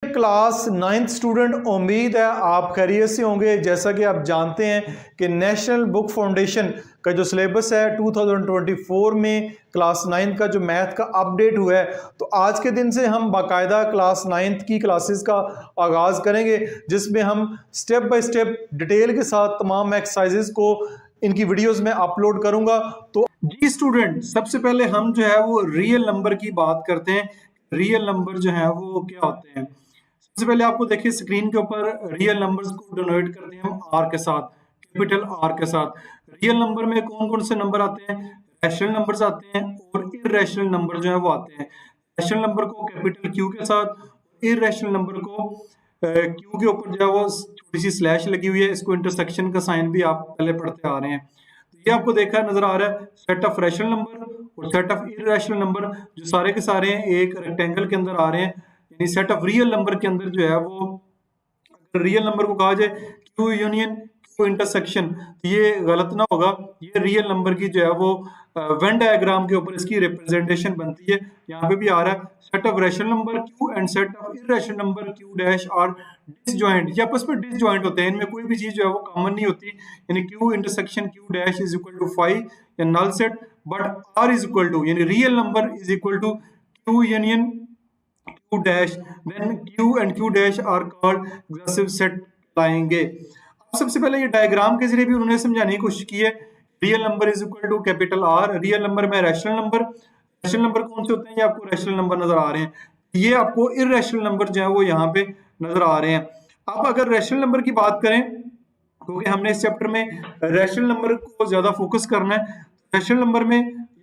Class 9th student, उम्मीद है आप खैरियत से होंगे। जैसा कि आप जानते हैं कि नेशनल बुक फाउंडेशन का जो सिलेबस है 2024 में क्लास 9th का जो मैथ का अपडेट हुआ है, तो आज के दिन से हम बाकायदा क्लास 9th की क्लासेस का आगाज़ करेंगे, जिसमें हम स्टेप बाय स्टेप डिटेल के साथ तमाम एक्सरसाइजेस को इनकी वीडियोस में अपलोड करूंगा। तो जी स्टूडेंट, सबसे पहले हम जो है वो रियल नंबर की बात करते हैं। रियल नंबर जो है वो क्या होते हैं। सबसे पहले आपको देखिए स्क्रीन के ऊपर रियल नंबर्स को डिनोट करते हैं हम आर के साथ, कैपिटल आर के साथ। रियल नंबर में कौन कौन से नंबर आते हैं? रैशनल नंबर्स आते हैं और इररेशनल नंबर जो है वो आते हैं। रैशनल नंबर को कैपिटल क्यू के साथ, इररेशनल नंबर को क्यू के ऊपर जो है वो छोटी सी स्लैश लगी हुई है, इसको इंटरसेक्शन का साइन भी आप पहले पढ़ते आ रहे हैं। ये आपको देखा नजर आ रहा है सेट ऑफ रैशनल नंबर और सेट ऑफ इररेशनल नंबर, जो सारे के सारे एक रेक्टेंगल के अंदर आ रहे हैं। यानी सेट ऑफ रियल नंबर के अंदर जो है वो, अगर रियल नंबर को कहा जाए क्यू यूनियन क्यू इंटरसेक्शन, तो ये गलत ना होगा। ये रियल नंबर की जो है वो वेन डायग्राम के ऊपर इसकी रिप्रेजेंटेशन बनती है। यहाँ पे भी आ रहा है set of rational number q and set of irrational number q dash are disjoint. ये आपस में डिसजॉइंट होते हैं, इनमें कोई भी चीज जो है वो कॉमन नहीं होती। यानी Q intersection Q dash is equal to 5 या null set, but R is equal to, यानी real number is equal to Q union Q dash, then Q and Q dash are called excessive set लाएंगे। अब सबसे पहले ये diagram के जरिए भी उन्होंने समझाने की कोशिश की है। Real number is equal to capital r, real number में रैशनल नंबर, रैशनल नंबर कौन से होते हैं? ये आपको रैशनल नंबर नजर आ रहे हैं। ये आपको इररेशनल नंबर जो है वो यहाँ पे नजर आ रहे हैं। अब अगर रैशनल नंबर की बात करें, क्योंकि हमने इस चैप्टर में रैशनल नंबर को ज्यादा फोकस करना है, रैशनल नंबर में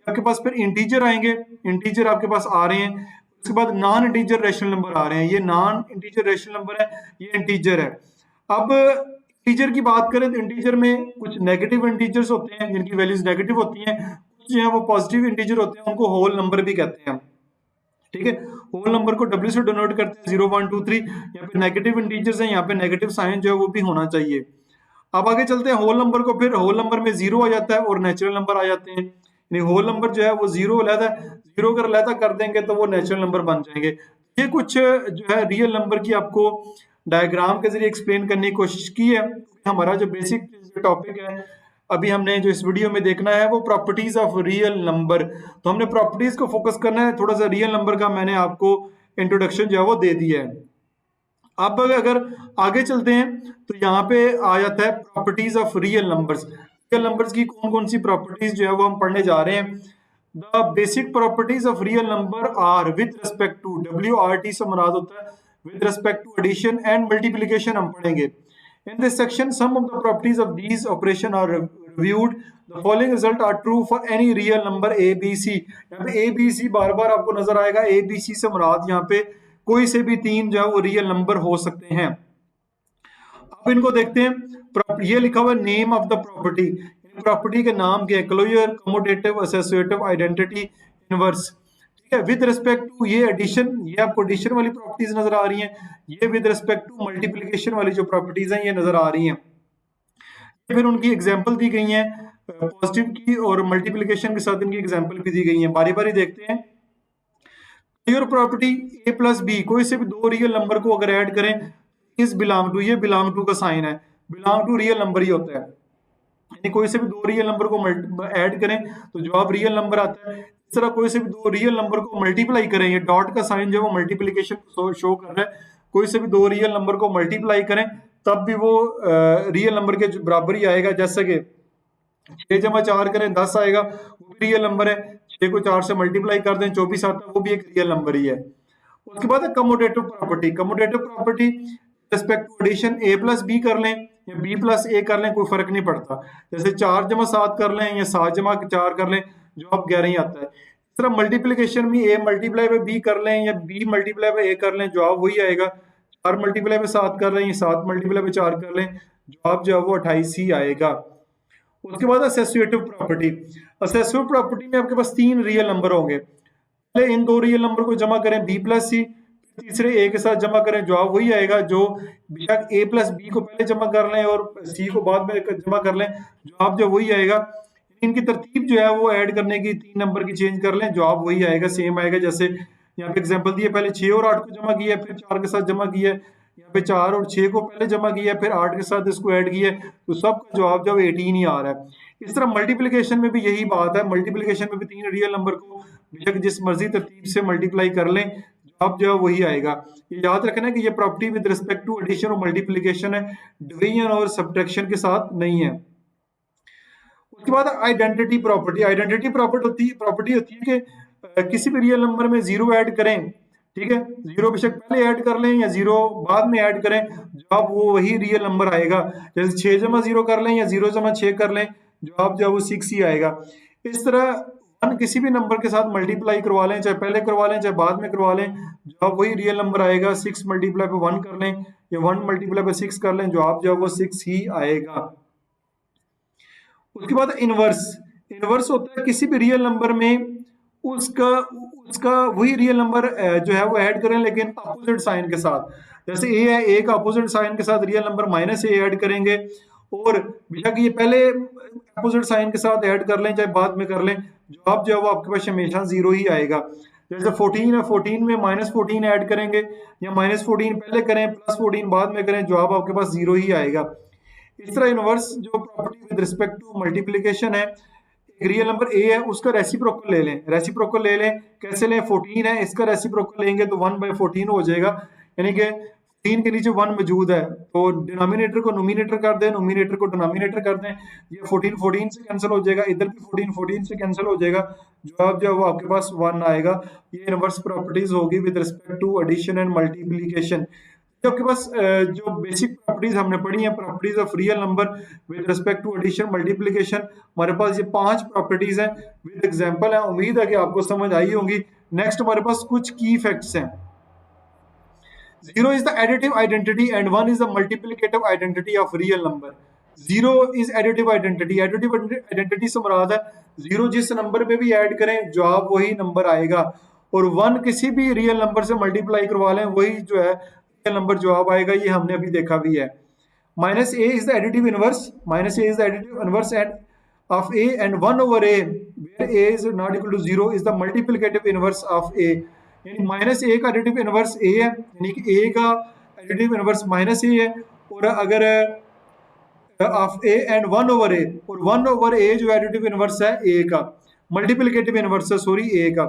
आपके पास फिर इंटीजर आएंगे, इंटीजर आपके पास आ रहे हैं। उसके बाद नॉन इंटीजर रैशनल नंबर आ रहे हैं। ये नॉन इंटीजर रैशनल नंबर है, ये इंटीजर है। अब इंटीजर की बात करें तो इंटीजर में कुछ नेगेटिव इंटीजर्स होते हैं जिनकी वैल्यूज नेगेटिव होती हैं, कुछ जो है वो पॉजिटिव इंटीजर होते हैं, उनको होल नंबर भी कहते हैं। ठीक है, होल नंबर को W से डिनोट करते हैं, 0 1 2 3। यहाँ पे नेगेटिव इंटीजर्स हैं, यहाँ पे नेगेटिव साइन जो है वो भी होना चाहिए। अब आगे चलते हैं होल नंबर को, फिर होल नंबर में 0 आ जाता है और नेचुरल नंबर आ जाते हैं। यानी होल नंबर जो है वो 0 अलहदा, 0 अगर अलहदा कर देंगे तो वो नेचुरल नंबर बन जाएंगे। ये कुछ जो है रियल नंबर की आपको डायग्राम के जरिए एक्सप्लेन करने की कोशिश की है। हमारा जो बेसिक टॉपिक है अभी हमने जो इस वीडियो में देखना है वो प्रॉपर्टीज ऑफ रियल नंबर। तो हमने प्रॉपर्टीज को फोकस करना है, थोड़ा सा रियल नंबर का मैंने आपको इंट्रोडक्शन जो है वो दे दिया है। अब अगर आगे चलते हैं तो यहाँ पे आ जाता है properties of real numbers. Real numbers की कौन कौन सी प्रॉपर्टीज जो है वो हम पढ़ने जा रहे हैं। The basic properties of real number are with respect to, WRT से मुराद होता है with respect to addition and multiplication, हम पढ़ेंगे। In this section, some of the properties of these operation are reviewed. The following result are true for any real number a, b, c. यहाँ पे a, b, c बार बार आपको नजर आएगा। a, b, c से मुराद यहाँ पे कोई से भी तीन जो है वो रियल नंबर हो सकते हैं। अब इनको देखते हैं। ये लिखा हुआ name of the property, property के नाम के closure, commutative, associative, identity, inverse. ठीक है, विद रिस्पेक्ट टू ये एडिशन, ये आपको एडिशन वाली प्रॉपर्टीज नजर आ रही हैं। ये विद रिस्पेक्ट टू मल्टीप्लिकेशन वाली जो प्रॉपर्टीज हैं ये नजर आ रही हैं। फिर उनकी एग्जांपल दी गई हैं, पॉजिटिव की और मल्टीप्लिकेशन के साथ इनकी एग्जांपल भी दी गई हैं। बारी बारी देखते हैं। Clear property a plus b, कोई से भी दो रियल नंबर को अगर ऐड करें, इस बिलोंग टू, ये बिलोंग टू का साइन है, बिलोंग टू रियल नंबर ही होता है। यानी कोई से भी दो रियल नंबर को ऐड करें तो जवाब रियल नंबर आता है। इस तरह कोई से भी दो रियल नंबर को मल्टीप्लाई करें, ये डॉट का साइन जो है वो मल्टीप्लिकेशन शो कर रहा है। कोई से भी दो रियल नंबर को मल्टीप्लाई करें तब भी वो रियल नंबर के बराबर ही आएगा। जैसे कि 6 जमा 4 करें 10 आएगा, वो भी रियल नंबर है। 6 को 4 से मल्टीप्लाई कर दें 24 आता है, वो भी एक रियल नंबर ही है। उसके बाद है commutative property. Commutative property respect to addition, a plus b कर लें या b प्लस a कर लें, कोई फर्क नहीं पड़ता। जैसे 4 जमा 7 कर लें या 7 जमा 4 कर लें, जवाब 11 ही आता है। इस तरह मल्टीप्लिकेशन में a मल्टीप्लाई बाय b कर लें या b मल्टीप्लाई बाय a कर लें, जवाब वही आएगा। 4 मल्टीप्लाई बाय 7 कर लें या 7 मल्टीप्लाई बाय 4 कर लें, जवाब जो है वो 28 ही आएगा। उसके बाद एसोसिएटिव प्रॉपर्टी। एसोसिएटिव प्रॉपर्टी में आपके पास तीन रियल नंबर होंगे। पहले इन दो रियल नंबर को जमा करें b प्लस सी, तीसरे a के साथ जमा करें, जवाब वही आएगा। जो बेशक a प्लस बी को पहले जमा कर लें और c को बाद में जमा कर लें, जवाब जो वही आएगा। इनकी तरतीब जो है वो ऐड करने की 3 नंबर की चेंज कर लें, जवाब वही आएगा, सेम आएगा। जैसे यहाँ पे एग्जांपल दिए, पहले 6 और 8 को जमा किया है, फिर 4 के साथ जमा किया है, यहाँ पे 4 और 6 को पहले जमा किया है, फिर 8 के साथ इसको ऐड किया है, तो सबका जवाब जो 18 ही आ रहा है। इस तरह मल्टीप्लिकेशन में भी यही बात है, मल्टीप्लिकेशन में भी 3 रियल नंबर को बेशक जिस मर्जी तरतीब से मल्टीप्लाई कर लें, जवाब जो है वही आएगा। ये याद रखना कि ये property with respect to addition और मल्टीप्लिकेशन है, डिवीजन और सब्ट्रैक्शन के साथ नहीं है। उसके बाद आइडेंटिटी प्रॉपर्टी। आइडेंटिटी प्रॉपर्टी होती है कि किसी भी रियल नंबर में जीरो ऐड करें, ठीक है, जीरो बेशक पहले ऐड कर लें या जीरो बाद में ऐड करें, जवाब वो वही रियल नंबर आएगा। जैसे 6 जमा 0 कर लें या 0 जमा 6 कर लें, जवाब जो है वो 6 ही आएगा। इस तरह वन किसी भी नंबर के साथ मल्टीप्लाई करवा लें, चाहे पहले करवा लें चाहे बाद में करवा लें, जवाब वही रियल नंबर आएगा। 6 मल्टीप्लाई पे 1 कर लें या 1 मल्टीप्लाई पे 6 कर लें, जवाब जो है वो 6 ही आएगा। उसके बाद इनवर्स। इनवर्स होता है किसी भी रियल नंबर में उसका उसका वही रियल नंबर जो है वो ऐड करें लेकिन अपोजिट साइन के साथ। जैसे ए है, ए का अपोजिट साइन के साथ रियल नंबर माइनस ए ऐड करेंगे, और बेशक ये पहले अपोजिट साइन के साथ ऐड कर लें चाहे बाद में कर लें, जवाब जो है वो आपके पास हमेशा 0 ही आएगा। जैसे 14 है, 14 में -14 ऐड करेंगे या -14 पहले करें +14 बाद में करें, जवाब आपके पास 0 ही आएगा। इस तरह इनवर्स जो property with respect to multiplication है, एक रियल नंबर ए है उसका रेसिप्रोकल ले लें। रेसिप्रोकल ले लें, कैसे लें? 14 है, इसका रेसिप्रोकल लेंगे तो 1/14 हो जाएगा, यानी कि 14 के नीचे 1 मौजूद है, तो डिनोमिनेटर को नोमिनेटर कर दें, नोमिनेटर को डिनोमिनेटर कर दें, ये 14 14 से कैंसिल हो जाएगा, इधर भी 14 14 से कैंसिल हो जाएगा, जवाब जो है वो आपके पास 1 आएगा। ये इनवर्स प्रॉपर्टीज होगी with respect to addition and multiplication. तो आपके पास जो बेसिक प्रॉपर्टीज हमने पढ़ी हैं, properties of real number with respect to addition multiplication, हमारे पास ये 5 प्रॉपर्टीज हैं विद एग्जांपल है। उम्मीद है कि आपको समझ आई होंगी। नेक्स्ट हमारे पास कुछ की फैक्ट्स हैं। 0 is the additive identity and 1 is the multiplicative identity of real number. 0 is additive identity. Additive identity से मुराद है 0 जिस नंबर पे भी ऐड करें जवाब वही नंबर आएगा, और 1 किसी भी रियल नंबर से मल्टीप्लाई करवा लें वही जो है रियल नंबर जवाब आएगा। ये हमने अभी देखा भी है। Minus A is the additive inverse, minus A is the additive inverse and of a and 1 over a where a is not equal to 0 is the multiplicative inverse of a। यानी minus ए का additive inverse ए है, यानी कि ए का additive inverse minus ए है, और अगर of A and 1 over ए, और 1 ओवर ए जो एडिटिव इनवर्स है ए का, मल्टीप्लिकेटिव इनवर्स है सॉरी ए का।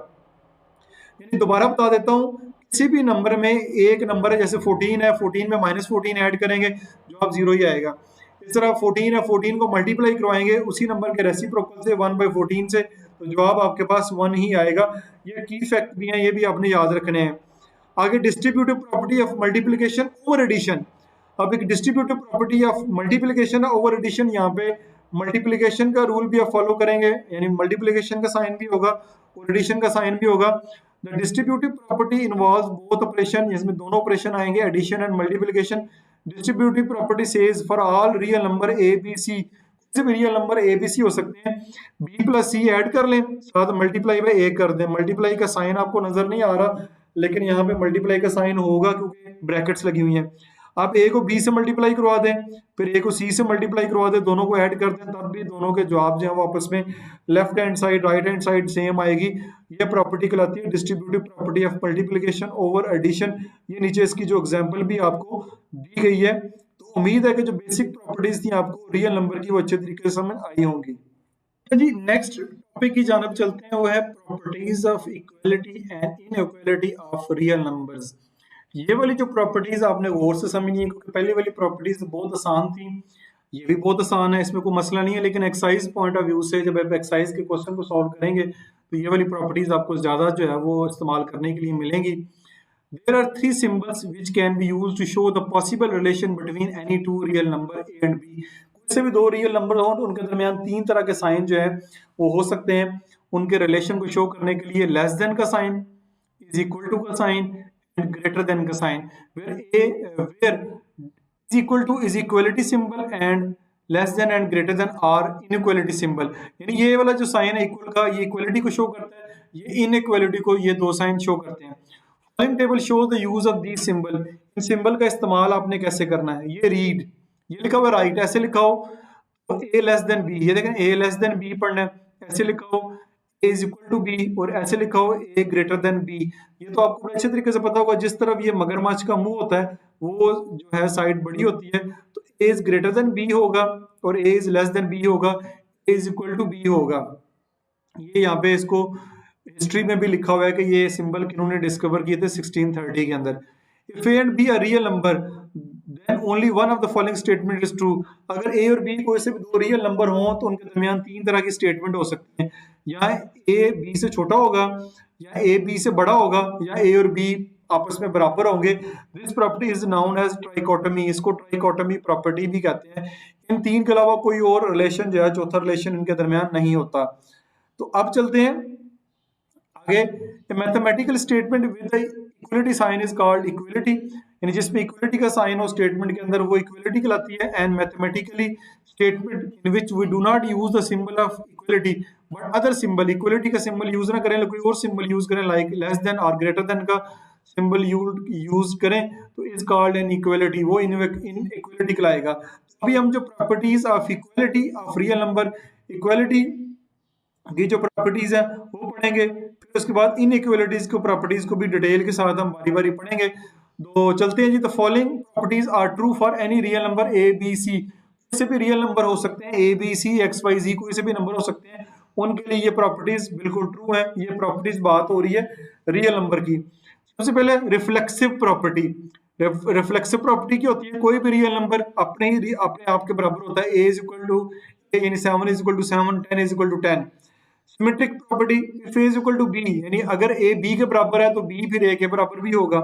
यानी दोबारा बता देता हूँ, किसी भी नंबर में एक नंबर है, जैसे 14 है, 14 में -14 ऐड करेंगे जवाब 0 ही आएगा। इस तरह 14 है, 14 को मल्टीप्लाई करवाएंगे उसी नंबर के रेसिप्रोकल से 1/14 से, तो जवाब आपके पास 1 ही आएगा। ये की फैक्ट भी हैं, ये भी आपने याद रखने हैं। आगे distributive property of multiplication over addition. अब एक distributive property of multiplication over addition, यहाँ पे मल्टीप्लिकेशन का रूल भी आप फॉलो करेंगे, यानी मल्टीप्लिकेशन का साइन भी होगा और एडिशन का साइन भी होगा। The distributive property involves both operation, इसमें दोनों ऑपरेशन आएंगे, addition and multiplication. Distributive property says for all real number A B c, किसी भी real number A B c हो सकते हैं, बी प्लस सी ऐड कर लें, साथ मल्टीप्लाई बाय ए कर दें। मल्टीप्लाई का साइन आपको नजर नहीं आ रहा, लेकिन यहाँ पे मल्टीप्लाई का साइन होगा क्योंकि ब्रैकेट्स लगी हुई हैं। आप ए को बी से मल्टीप्लाई करवा दें, फिर ए को सी से मल्टीप्लाई करवा दें, दोनों को ऐड कर दें, तब भी दोनों के जवाब जो है वो आपस में left hand side right hand side same आएगी। ये प्रॉपर्टी कहलाती है distributive property of multiplication over addition. ये नीचे इसकी जो एग्जांपल भी आपको दी गई है। तो उम्मीद है कि जो बेसिक प्रॉपर्टीज थी आपको रियल नंबर की वो अच्छे तरीके से समझ आई होंगी। जी नेक्स्ट टॉपिक की जानब चलते हैं, वो है properties of equality and inequality of real numbers. ये वाली जो प्रॉपर्टीज आपने गौर से समझनी है, क्योंकि पहले वाली प्रॉपर्टीज बहुत आसान थी, ये भी बहुत आसान है, इसमें कोई मसला नहीं है, लेकिन एक्सरसाइज पॉइंट ऑफ व्यू से जब आप एक्सरसाइज के क्वेश्चन को सॉल्व करेंगे तो ये वाली प्रॉपर्टीज आपको ज्यादा जो है वो इस्तेमाल करने के लिए मिलेंगी। There are 3 symbols which can be used to show the possible relation between any 2 real number a and b. कोई से भी 2 रियल नंबर हो तो उनके दरमियान 3 तरह के साइन जो है वो हो सकते हैं उनके रिलेशन को शो करने के लिए। लेस देन का साइन, इज इक्वल टू का साइन, greater than का sign, where is equal to is equality symbol and less than and greater than are inequality symbol। यानी ये वाला जो साइन है इक्वल का, ये इक्वलिटी को शो करता है, ये इनइक्वालिटी को, ये 2 साइन शो करते हैं। Following table shows the use of these symbol. इन सिंबल का इस्तेमाल आपने कैसे करना है, ये रीड, ये लिखा हुआ राइट, ऐसे लिखा हो तो a लेस देन b, ये देखें a लेस देन b पढ़ना है, ऐसे लिखा हो ए इज इक्वल टू बी, और ऐसे लिखा हो ए ग्रेटर देन बी। ये तो आपको अच्छे तरीके से पता होगा, जिस तरफ ये मगरमच्छ का मुंह होता है वो जो है साइड बड़ी होती है, तो ए इज ग्रेटर देन बी होगा और ए इज लेस देन बी होगा, ए इज इक्वल टू बी होगा। ये यहाँ पे इसको हिस्ट्री में भी लिखा हुआ है कि ये सिंबल किन्होंने डिस्कवर किए थे 1630 के अंदर। If a and b a real number then only one of the following statement is true. अगर ए और बी कोई से भी दो रियल नंबर हों तो उनके दरमियान तीन तरह की स्टेटमेंट हो सकते हैं, या ए बी से छोटा होगा, या ए बी से बड़ा होगा, या ए और बी आपस में बराबर होंगे। This property is known as trichotomy, इसको ट्राइकोटमी प्रॉपर्टी भी कहते हैं। इन तीन के अलावा कोई और रिलेशन जो है, चौथा रिलेशन इनके दरमियान नहीं होता। तो अब चलते हैं आगे। Mathematical statement with the equality sign is called equality, यानी जिसमें इक्वलिटी का साइन हो स्टेटमेंट के अंदर वो इक्वलिटी कहलाती है। And mathematically statement in which we do not use the symbol of equality but other symbol, equality का सिंबल यूज ना करें, कोई और सिंबल यूज करें, लाइक लेस देन और ग्रेटर देन का सिंबल यूज करें, तो इज कॉल्ड एन इक्वलिटी, वो इन इक्वलिटी कहलाएगा। अभी हम जो properties of equality of real number, equality की जो प्रॉपर्टीज है वो पढ़ेंगे, फिर उसके बाद इन इक्वलिटीज को प्रॉपर्टीज को भी डिटेल के साथ हम बारी बारी पढ़ेंगे। तो चलते हैं जी। The following properties are true for any real number A B C, कोई से भी रियल नंबर हो सकते हैं, A B C X Y Z कोई से भी नंबर हो सकते हैं, उनके लिए ये प्रॉपर्टीज बिल्कुल ट्रू है। ये प्रॉपर्टीज बात हो रही है रियल नंबर की। सबसे पहले रिफ्लेक्सिव प्रॉपर्टी। रिफ्लेक्सिव प्रॉपर्टी क्या होती है? कोई भी रियल नंबर अपने आप के बराबर होता है। A is equal to a यानी 7 is equal to 7, 10 is equal to 10। Symmetric property, if a is equal to b, यानी अगर ए बी के बराबर है तो बी फिर ए के बराबर भी होगा।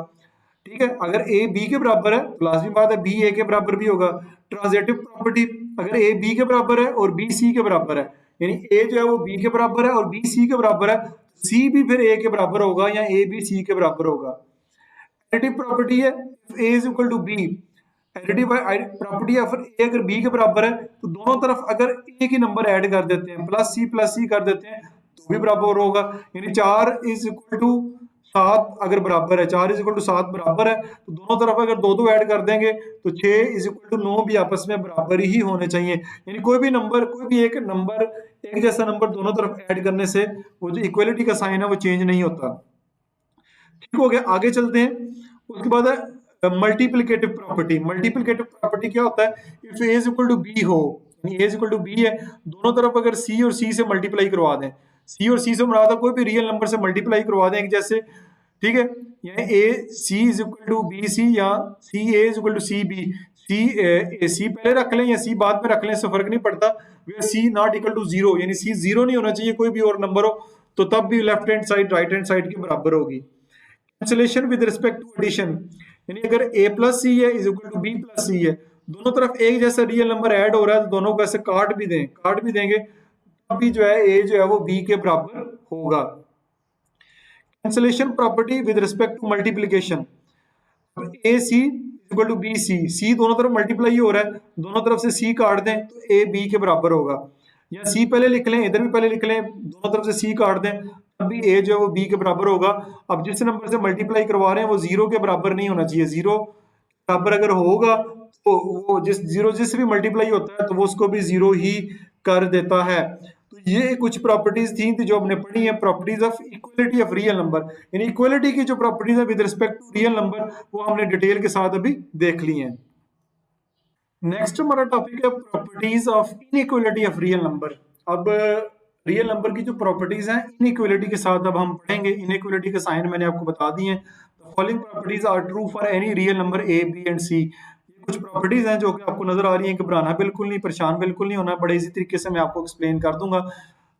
ठीक है, अगर ए बी के बराबर है तो लाजमी बात है बी ए के बराबर भी होगा। ट्रांजिटिव प्रॉपर्टी, अगर ए बी के बराबर है और बी सी के बराबर है, यानी ए जो है वो बी के बराबर है और बी सी के बराबर है, सी भी फिर ए के बराबर होगा या ए बी सी के बराबर होगा। एडिटिव प्रॉपर्टी है, if a is equal to B, additive property है, ए अगर बी के बराबर है तो दोनों तरफ अगर एक ही नंबर ऐड कर देते हैं, प्लस सी कर देते हैं तो भी बराबर होगा। यानी 4 इज इक्वल टू 7 अगर बराबर है, 4 इज इक्वल टू 7 बराबर है, तो दोनों तरफ अगर दो दो ऐड कर देंगे तो 6 इज इक्वल टू 9 भी आपस में बराबर ही होने चाहिए। यानी कोई भी एक नंबर एक जैसा नंबर दोनों तरफ ऐड करने से वो जो इक्वलिटी का साइन है वो चेंज नहीं होता। ठीक हो गया, आगे चलते हैं। उसके बाद है मल्टीप्लिकेटिव प्रॉपर्टी। मल्टीप्लिकेटिव प्रॉपर्टी क्या होता है? If a is equal to b हो, यानी a is equal to b है, दोनों तरफ अगर सी और सी से मल्टीप्लाई करवा दें, सी और सी से मुराद कोई भी रियल नंबर से मल्टीप्लाई करवा दें एक जैसे, ठीक है, यानी A C is equal to B C या C A is equal to C B, C पहले रख लें या सी बाद में रख लें, इससे फर्क नहीं पड़ता। वे सी नॉट इक्वल टू जीरो, यानी सी जीरो नहीं होना चाहिए, कोई भी और नंबर हो तो तब भी left hand side right hand side के बराबर होगी। Cancellation with respect to addition, यानी अगर a प्लस सी है is equal to B plus C है, दोनों तरफ एक जैसा रियल नंबर ऐड हो रहा है तो दोनों को ऐसे काट भी देंगे तब भी जो है a जो है वो b के बराबर होगा। Cancellation property with respect to multiplication, A C equal to B C, C दोनों तरफ मल्टीप्लाई हो रहा है, दोनों तरफ से सी काट दें तो ए बी के बराबर होगा, या सी पहले लिख लें इधर भी पहले लिख लें, दोनों तरफ से सी काट दें तब भी ए जो है वो बी के बराबर होगा। अब जिस नंबर से मल्टीप्लाई करवा रहे हैं वो जीरो के बराबर नहीं होना चाहिए, जीरो के बराबर अगर होगा तो वो जिससे भी मल्टीप्लाई होता है तो वो उसको भी जीरो ही कर देता है। तो ये कुछ प्रॉपर्टीज थी जो हमने पढ़ी है, properties of equality of real number, यानी इक्वलिटी की जो प्रॉपर्टीज है with respect to real number वो हमने डिटेल के साथ अभी देख ली है। नेक्स्ट हमारा टॉपिक है properties of inequality of real number. अब रियल नंबर की जो प्रॉपर्टीज हैं इनइक्वलिटी के साथ अब हम पढ़ेंगे। इनइक्वलिटी के साइन मैंने आपको बता दिए हैं। The following properties are true for any real number A B and C. ये कुछ प्रॉपर्टीज हैं जो कि आपको नजर आ रही हैं, घबराना बिल्कुल नहीं, परेशान बिल्कुल नहीं होना, बड़े इसी तरीके से मैं आपको एक्सप्लेन कर दूंगा।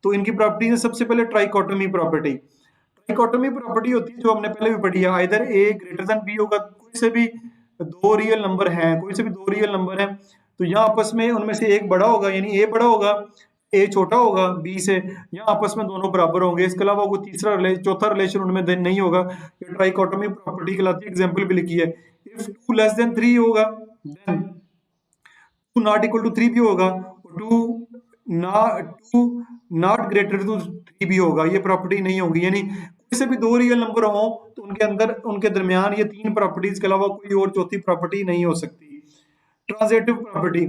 तो इनकी प्रॉपर्टीज है, सबसे पहले ट्राइकोटोमी प्रॉपर्टी। ट्राइकोटोमी प्रॉपर्टी होती है जो हमने पहले भी पढ़ी है, आइदर ए ग्रेटर देन बी होगा, कोई से भी दो रियल नंबर हैं तो यहाँ आपस में उनमें से एक बड़ा होगा, यानी ए बड़ा होगा, ए छोटा होगा बी से, या आपस में दोनों बराबर होंगे। इसके अलावा कोई चौथा रिलेशन उनमें देन नहीं होगा। ये ट्राइकोटोमी प्रॉपर्टी कहलाती है। एग्जांपल भी लिखी है, इफ 2 लेस देन 3 होगा देन 2 नॉट इक्वल टू 3 भी होगा, 2 नॉट ग्रेटर टू 3 भी होगा। ये प्रॉपर्टी नहीं होगी, यानी कोई से भी दो रियल नंबर हो तो उनके दरमियान ये तीन प्रॉपर्टीज के अलावा कोई और चौथी प्रॉपर्टी नहीं हो सकती। Transitive property,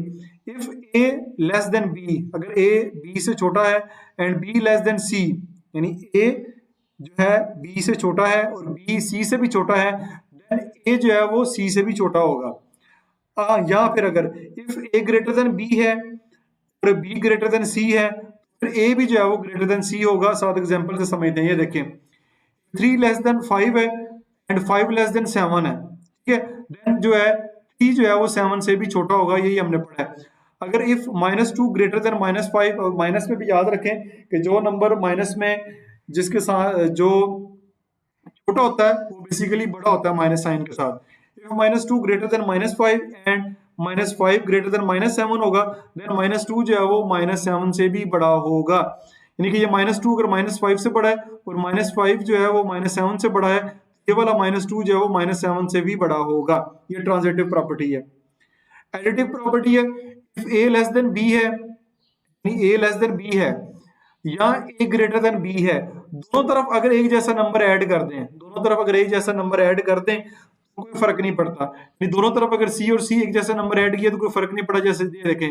if a less than b, अगर ए बी से छोटा है and b less than c, यानी ए जो है बी से छोटा है और बी सी से भी छोटा है, देन ए जो है वो सी से भी छोटा होगा। या फिर अगर if a greater than b है और बी ग्रेटर देन सी है, फिर ए भी जो है वो ग्रेटर देन सी होगा। साथ एग्जांपल से समझते हैं। ये देखें, 3 लेस देन 5 है एंड 5 लेस देन 7 है, ठीक है, देन जो है 3 जो है वो 7 से भी छोटा होगा, यही हमने पढ़ा है। अगर इफ -2 ग्रेटर देन -5, और माइनस में भी याद रखें कि जो नंबर माइनस में जिसके साथ जो छोटा होता है वो बेसिकली बड़ा होता है माइनस साइन के साथ। If -2 greater than -5 and -5 greater than -7 होगा, देन -2 जो है वो -7 से भी बड़ा होगा। यानी कि ये -2 अगर -5 से बड़ा है और -5 जो है वो -7 से बड़ा है, ये वाला -2 जो है वो -7 से भी बड़ा होगा। ये ट्रांजिटिव प्रॉपर्टी है। एडिटिव प्रॉपर्टी है, if a less than b है, ए लेस देन बी है या ए ग्रेटर देन बी है, दोनों तरफ अगर एक जैसा नंबर ऐड कर दें, दोनों तरफ अगर एक जैसा नंबर ऐड कर दें तो कोई फर्क नहीं पड़ता। दोनों तरफ अगर सी और सी एक जैसा नंबर ऐड किया तो कोई फर्क नहीं पड़ा। जैसे ये देखें,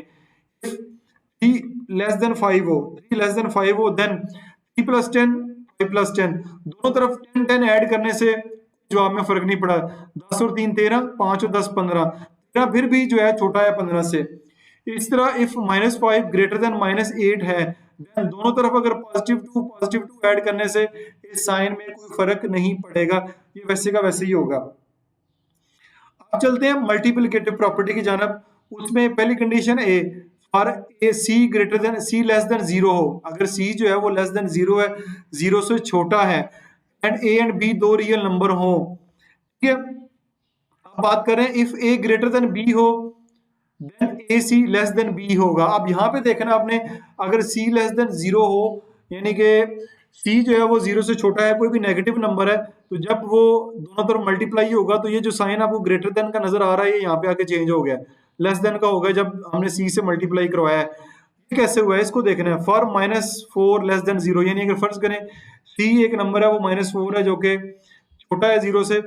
3 लेस देन 5 हो, 3 लेस देन 5 हो, देन 3 प्लस 10 5 प्लस 10, दोनों तरफ 10 10 ऐड करने से जवाब में फर्क नहीं पड़ा। 10 और 3 13, 5 और 10 15, 13 फिर भी जो है छोटा है 15 से। इस तरह इफ -5 ग्रेटर देन -8 है, देन दोनों तरफ अगर +2 ऐड करने से इस साइन में कोई फर्क नहीं पड़ेगा, ये वैसे का वैसे ही होगा। अब चलते हैं मल्टीप्लिकेटिव प्रॉपर्टी की जानब। उसमें पहली condition a, for a c greater than c less than 0 हो, अगर सी जो है वो लेस देन 0 है, 0 से छोटा है, एंड ए एंड बी दो रियल नंबर हो, ठीक है। अब बात करें if a greater than b हो, then a C less than b होगा। अब यहाँ पे देखना आपने, अगर सी लेस देन 0 हो, यानी कि सी जो है वो 0 से छोटा है, कोई भी नेगेटिव नंबर है, तो जब वो दोनों तरफ मल्टीप्लाई होगा तो ये जो साइन आपको ग्रेटर देन का नजर आ रहा है, ये यहाँ पे आके चेंज हो गया, लेस देन का होगा जब हमने सी से मल्टीप्लाई करवाया है। ये कैसे हुआ है इसको देखना है। फॉर -4 लेस देन 0, यानी अगर फर्ज करें सी एक नंबर है वो -4 है जो कि छोटा है 0 से,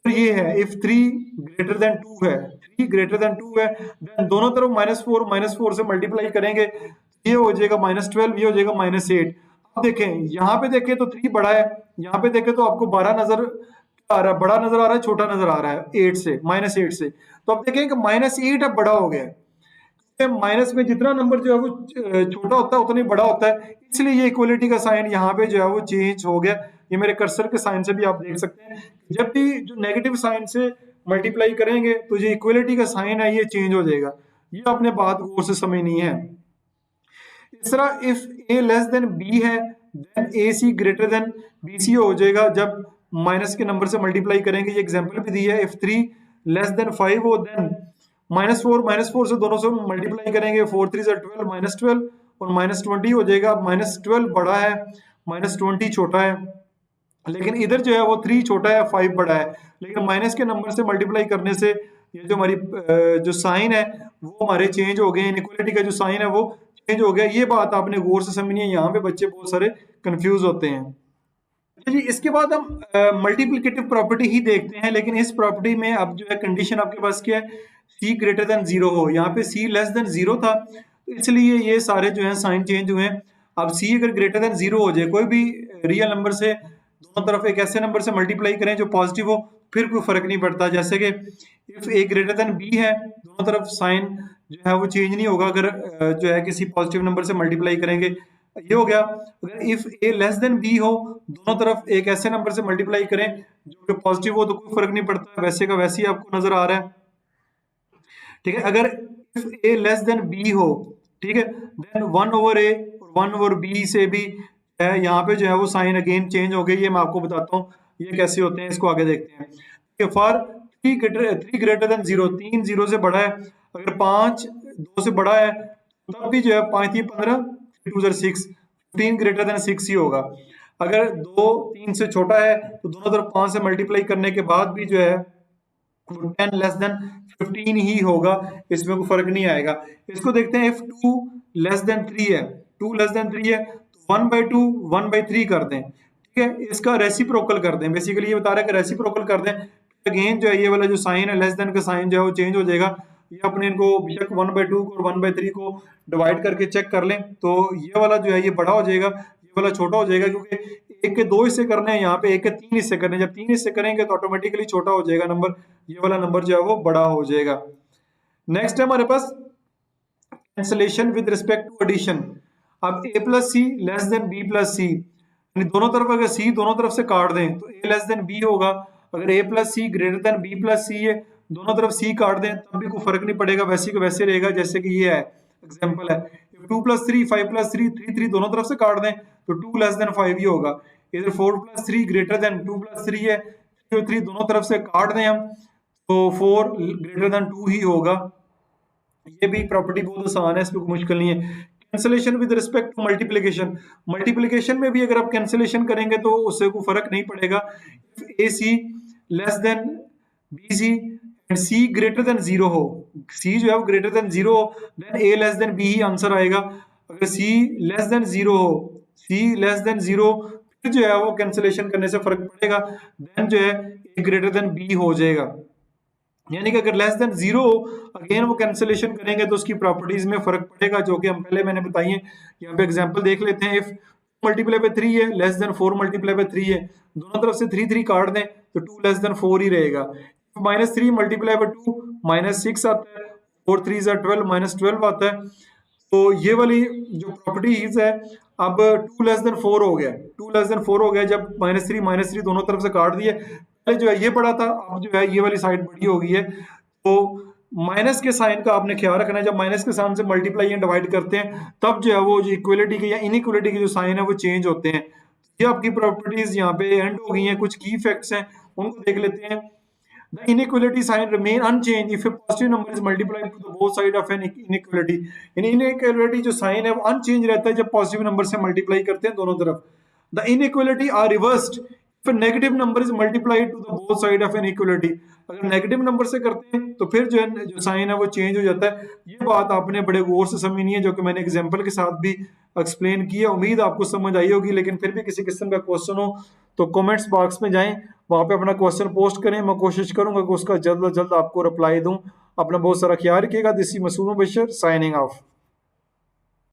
ये है इफ 3 ग्रेटर देन 2 है, 3 ग्रेटर देन 2 है, देन दोनों तरफ -4 से मल्टीप्लाई करेंगे, ये हो जाएगा -12, ये हो जाएगा -8। अब देखें, यहाँ पे देखें तो 3 बड़ा है, यहाँ पे देखें तो आपको 12 नजर आ रहा है, बड़ा नजर आ रहा है, छोटा नजर आ रहा है 8 से, -8 से। तो अब देखें कि -8 अब बड़ा हो गया है। माइनस में जितना नंबर जो है वो छोटा होता है उतना ही बड़ा होता है, इसलिए ये इक्वलिटी का साइन यहाँ पे जो है वो चेंज हो गया। ये मेरे कर्सर के साइन से भी आप देख सकते हैं, जब भी जो नेगेटिव साइन से मल्टीप्लाई करेंगे तो जो इक्वलिटी का साइन है ये चेंज हो जाएगा। ये आपने बात गौर से समझनी है। इस तरह if a less than b है, then a c greater than B c हो जाएगा जब माइनस के नंबर से मल्टीप्लाई करेंगे। ये एग्जाम्पल भी दी है, इफ 3 लेस देन 5 हो, देन -4 से दोनों से मल्टीप्लाई करेंगे, 4 3 12 -12 और -20 हो जाएगा। -12 बड़ा है, -20 छोटा है, लेकिन इधर जो है वो 3 छोटा है, 5 बड़ा है, लेकिन माइनस के नंबर से मल्टीप्लाई करने से ये जो हमारी जो साइन है वो हमारे चेंज हो गए, इनइक्वालिटी का जो साइन है वो चेंज हो गया। ये बात आपने गौर से समझनी है, यहाँ पे बच्चे बहुत सारे कंफ्यूज होते हैं। जी, इसके बाद हम मल्टीप्लिकेटिव प्रॉपर्टी ही देखते हैं, लेकिन इस प्रॉपर्टी में अब जो है कंडीशन आपके पास क्या है, सी ग्रेटर देन 0 हो। यहाँ पे सी लेस देन 0 था, तो इसलिए ये सारे जो है साइन चेंज हुए हैं। अब सी अगर ग्रेटर देन 0 हो जाए, कोई भी रियल नंबर से दोनों तरफ एक ऐसे नंबर से मल्टीप्लाई करें जो पॉजिटिव हो, फिर कोई फर्क नहीं पड़ता। जैसे कि if a greater than b है, दोनों तरफ साइन जो है वो चेंज नहीं होगा अगर जो है किसी पॉजिटिव नंबर से मल्टीप्लाई करेंगे। ये हो गया। अगर if a less than b हो, दोनों तरफ एक ऐसे नंबर से मल्टीप्लाई करें जो कि पॉजिटिव हो, तो कोई फर्क नहीं पड़ता, वैसे का वैसे ही आपको नजर आ रहा है, ठीक है। अगर if a less than b हो, ठीक है, देन 1/a और 1/b से भी है, यहाँ पे जो है वो साइन अगेन चेंज हो गई। ये मैं आपको बताता हूँ ये कैसे होते हैं, इसको आगे देखते हैं। ठीक है, फॉर 3 ग्रेटर देन 0, 3 0 से बड़ा है, अगर 5 2 से बड़ा है तब भी जो है 5 3 15 2 6, 15 ग्रेटर देन 6 ही होगा। अगर 2 3 से छोटा है तो दोनों तरफ 5 से मल्टीप्लाई करने के बाद भी जो है 10 लेस देन 15 ही होगा, इसमें कोई फर्क नहीं आएगा। इसको देखते हैं, इफ 2 लेस देन 3 है, 2 लेस देन 3 है तो 1/2 1/3 कर दें, ठीक है, इसका रेसिप्रोकल कर दें। बेसिकली ये बता रहा है कि रेसिप्रोकल कर दें, अगेन जो है ये वाला जो साइन है लेस देन का साइन जो है वो चेंज हो जाएगा। ये अपने इनको बेशक 1/2 को और 1/3 को डिवाइड करके चेक कर लें, तो ये वाला जो है ये बड़ा हो जाएगा, ये वाला छोटा हो जाएगा क्योंकि 1 के 2 हिस्से करने हैं, यहाँ पे 1 के 3 हिस्से करने हैं। जब 3 हिस्से करेंगे तो ऑटोमेटिकली छोटा हो जाएगा नंबर, ये वाला नंबर जो है वो बड़ा हो जाएगा। नेक्स्ट है हमारे पास cancellation with respect to addition. अब a plus C less than b plus C, यानी दोनों तरफ अगर c दोनों तरफ से काट दें तो a लेस देन b होगा। अगर a plus C greater than b plus C है, दोनों तरफ c काट दें तब भी कोई फर्क नहीं पड़ेगा, वैसे को वैसे रहेगा जैसे कि ये है एग्जांपल है। 2 प्लस 3 5 प्लस 3 3 3 दोनों तरफ से काट दें तो 2 लेस देन 5 ही होगा। इधर 4 प्लस 3 ग्रेटर देन 2 प्लस 3 है, 3 और 3 दोनों तरफ से काट दें हम तो 4 ग्रेटर देन 2 ही होगा। ये भी प्रॉपर्टी बहुत आसान है, इसमें कोई मुश्किल नहीं है। Cancellation with respect to multiplication, multiplication में भी अगर आप कैंसलेशन करेंगे तो उससे कोई फर्क नहीं पड़ेगा। A C less than B C and C greater than 0 हो, सी जो है वो ग्रेटर देन 0 हो, देन ए लेस देन बी ही आंसर आएगा। अगर सी लेस देन 0 हो, सी लेस देन 0 फिर जो है वो कैंसलेशन करने से फर्क पड़ेगा, देन जो है ए ग्रेटर देन बी हो जाएगा। यानी कि अगर लेस देन 0 अगेन वो कैंसिलेशन करेंगे तो उसकी प्रॉपर्टीज में फर्क पड़ेगा, जो कि हम पहले मैंने बताई है। यहाँ पे एग्जांपल देख लेते हैं। इफ मल्टीप्लाई बाय 3 है लेस देन 4 मल्टीप्लाई बाय 3 है, दोनों तरफ से 3 3 काट दें तो 2 लेस देन 4 ही रहेगा। माइनस 3 मल्टीप्लाई बाय 2 माइनस 6 आता है, 4 3 12 माइनस 12 आता है। तो ये वाली जो प्रॉपर्टीज है, अब 2 लेस देन 4 हो गया, 2 लेस देन 4 हो गया जब माइनस 3 दोनों तरफ से काट दिए, पहले जो है ये बड़ा था, अब जो है ये वाली साइड बड़ी हो गई है। तो माइनस के साइन का आपने ख्याल रखना है, जब माइनस के साइन से मल्टीप्लाई या डिवाइड करते हैं तब जो है वो जो इक्वलिटी के या इनइक्वलिटी के जो साइन है वो चेंज होते हैं। ये आपकी प्रॉपर्टीज यहाँ पे एंड हो गई हैं। कुछ की फैक्ट्स हैं उनको देख लेते हैं। The inequality sign remain unchanged if a positive number is multiplied to the both side of an inequality। यानी inequality जो साइन है वो अनचेंज रहता है जब पॉजिटिव नंबर से मल्टीप्लाई करते हैं दोनों तरफ। The inequality are reversed if a negative number is multiplied to the both side of an equality। अगर नेगेटिव नंबर से करते हैं तो फिर जो है जो साइन है वो चेंज हो जाता है। ये बात आपने बड़े गौर से समझनी है, जो कि मैंने एग्जांपल के साथ भी एक्सप्लेन किया। उम्मीद आपको समझ आई होगी, लेकिन फिर भी किसी किस्म का क्वेश्चन हो तो कमेंट्स बॉक्स में जाएं, वहां पे अपना क्वेश्चन पोस्ट करें। मैं कोशिश करूंगा कि उसका जल्द अज जल्द आपको रिप्लाई दूं। अपना बहुत सारा ख्याल रखिएगा। This is Masood Bashar signing of.